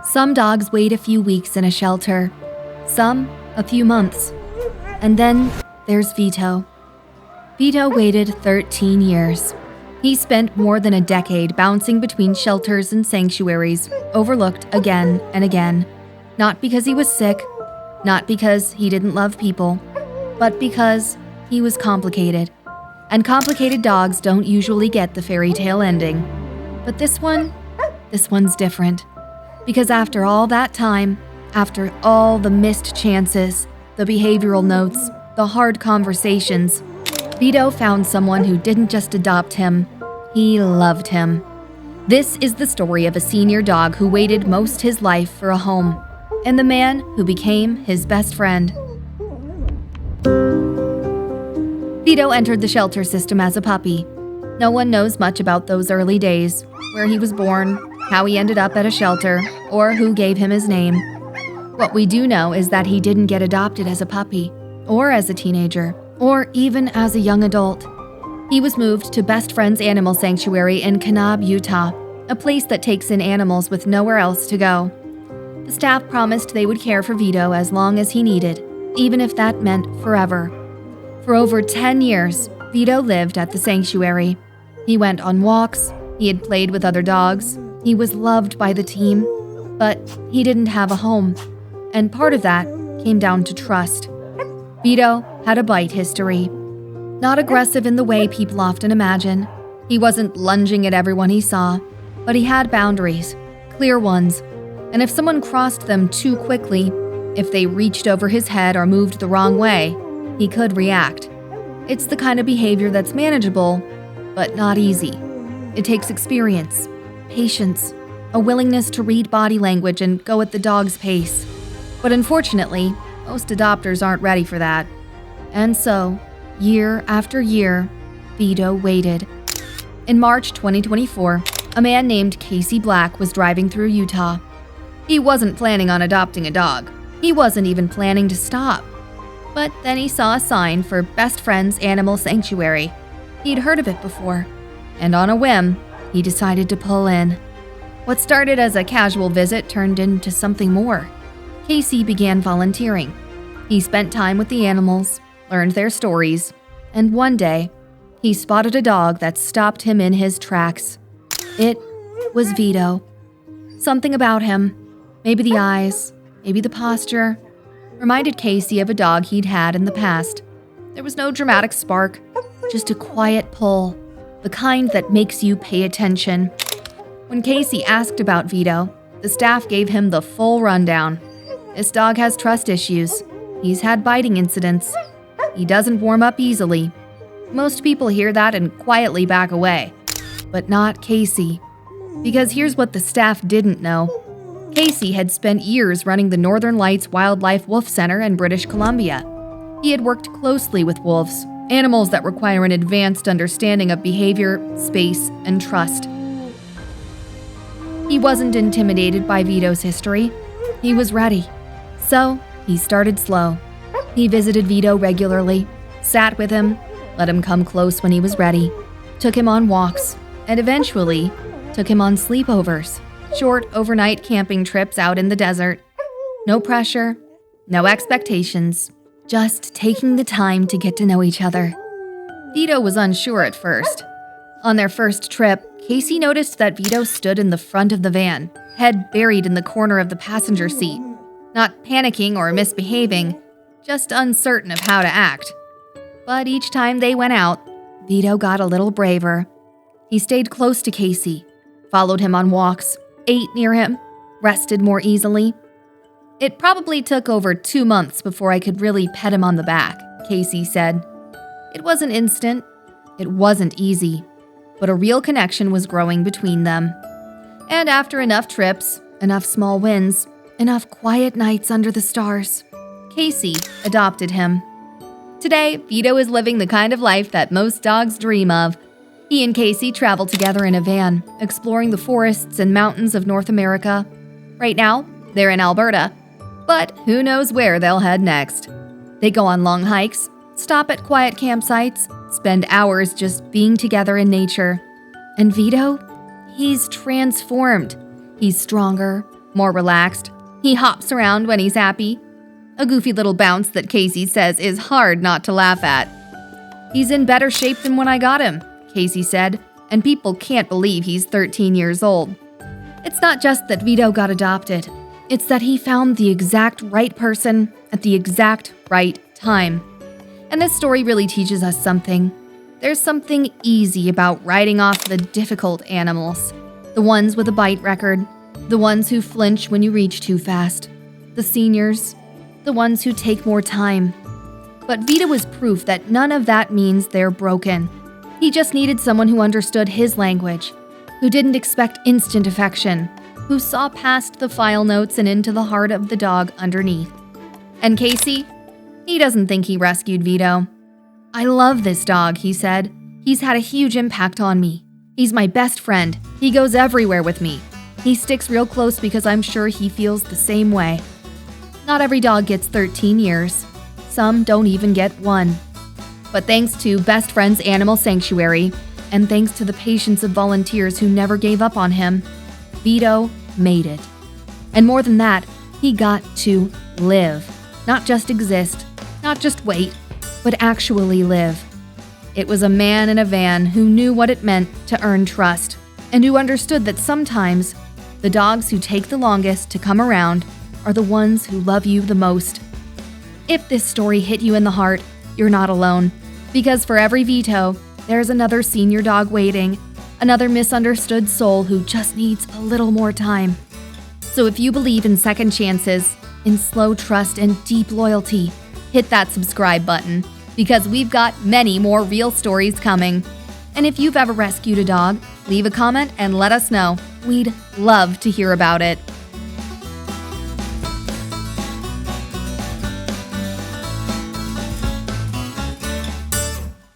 Some dogs wait a few weeks in a shelter, some a few months. And then there's Vito. Vito waited 13 years. He spent more than a decade bouncing between shelters and sanctuaries, overlooked again and again. Not because he was sick, not because he didn't love people, but because he was complicated. And complicated dogs don't usually get the fairy tale ending. But this one's different. Because after all that time, after all the missed chances, the behavioral notes, the hard conversations, Vito found someone who didn't just adopt him, he loved him. This is the story of a senior dog who waited most his life for a home, and the man who became his best friend. Vito entered the shelter system as a puppy. No one knows much about those early days, where he was born, how he ended up at a shelter, or who gave him his name. What we do know is that he didn't get adopted as a puppy, or as a teenager, or even as a young adult. He was moved to Best Friends Animal Sanctuary in Kanab, Utah, a place that takes in animals with nowhere else to go. The staff promised they would care for Vito as long as he needed, even if that meant forever. For over 10 years, Vito lived at the sanctuary. He went on walks, he had played with other dogs, he was loved by the team, but he didn't have a home. And part of that came down to trust. Vito had a bite history. Not aggressive in the way people often imagine. He wasn't lunging at everyone he saw, but he had boundaries, clear ones. And if someone crossed them too quickly, if they reached over his head or moved the wrong way, he could react. It's the kind of behavior that's manageable, but not easy. It takes experience, patience, a willingness to read body language and go at the dog's pace. But unfortunately, most adopters aren't ready for that. And so, year after year, Vito waited. In March 2024, a man named Casey Black was driving through Utah. He wasn't planning on adopting a dog. He wasn't even planning to stop. But then he saw a sign for Best Friends Animal Sanctuary. He'd heard of it before, and on a whim, he decided to pull in. What started as a casual visit turned into something more. Casey began volunteering. He spent time with the animals, learned their stories, and one day, he spotted a dog that stopped him in his tracks. It was Vito. Something about him, maybe the eyes, maybe the posture, reminded Casey of a dog he'd had in the past. There was no dramatic spark, just a quiet pull, the kind that makes you pay attention. When Casey asked about Vito, the staff gave him the full rundown. This dog has trust issues. He's had biting incidents. He doesn't warm up easily. Most people hear that and quietly back away. But not Casey. Because here's what the staff didn't know. Casey had spent years running the Northern Lights Wildlife Wolf Center in British Columbia. He had worked closely with wolves, animals that require an advanced understanding of behavior, space, and trust. He wasn't intimidated by Vito's history. He was ready. So, he started slow. He visited Vito regularly, sat with him, let him come close when he was ready, took him on walks, and eventually took him on sleepovers, short overnight camping trips out in the desert. No pressure, no expectations, just taking the time to get to know each other. Vito was unsure at first. On their first trip, Casey noticed that Vito stood in the front of the van, head buried in the corner of the passenger seat, not panicking or misbehaving, just uncertain of how to act. But each time they went out, Vito got a little braver. He stayed close to Casey, followed him on walks, ate near him, rested more easily. It probably took over 2 months before I could really pet him on the back, Casey said. It wasn't instant, it wasn't easy, but a real connection was growing between them. And after enough trips, enough small wins, enough quiet nights under the stars, Casey adopted him. Today, Vito is living the kind of life that most dogs dream of. He and Casey travel together in a van, exploring the forests and mountains of North America. Right now, they're in Alberta, but who knows where they'll head next. They go on long hikes, stop at quiet campsites, spend hours just being together in nature. And Vito? He's transformed. He's stronger, more relaxed. He hops around when he's happy. A goofy little bounce that Casey says is hard not to laugh at. He's in better shape than when I got him, Casey said, and people can't believe he's 13 years old. It's not just that Vito got adopted. It's that he found the exact right person at the exact right time. And this story really teaches us something. There's something easy about writing off the difficult animals. The ones with a bite record. The ones who flinch when you reach too fast. The seniors. The ones who take more time. But Vito is proof that none of that means they're broken. He just needed someone who understood his language, who didn't expect instant affection, who saw past the file notes and into the heart of the dog underneath. And Casey? He doesn't think he rescued Vito. "I love this dog," he said. "He's had a huge impact on me. He's my best friend. He goes everywhere with me. He sticks real close because I'm sure he feels the same way." Not every dog gets 13 years. Some don't even get 1. But thanks to Best Friends Animal Sanctuary, and thanks to the patience of volunteers who never gave up on him, Vito made it. And more than that, he got to live. Not just exist, not just wait, but actually live. It was a man in a van who knew what it meant to earn trust, and who understood that sometimes the dogs who take the longest to come around are the ones who love you the most. If this story hit you in the heart, you're not alone. Because for every Vito, there's another senior dog waiting, another misunderstood soul who just needs a little more time. So if you believe in second chances, in slow trust and deep loyalty, hit that subscribe button, because we've got many more real stories coming. And if you've ever rescued a dog, leave a comment and let us know. We'd love to hear about it.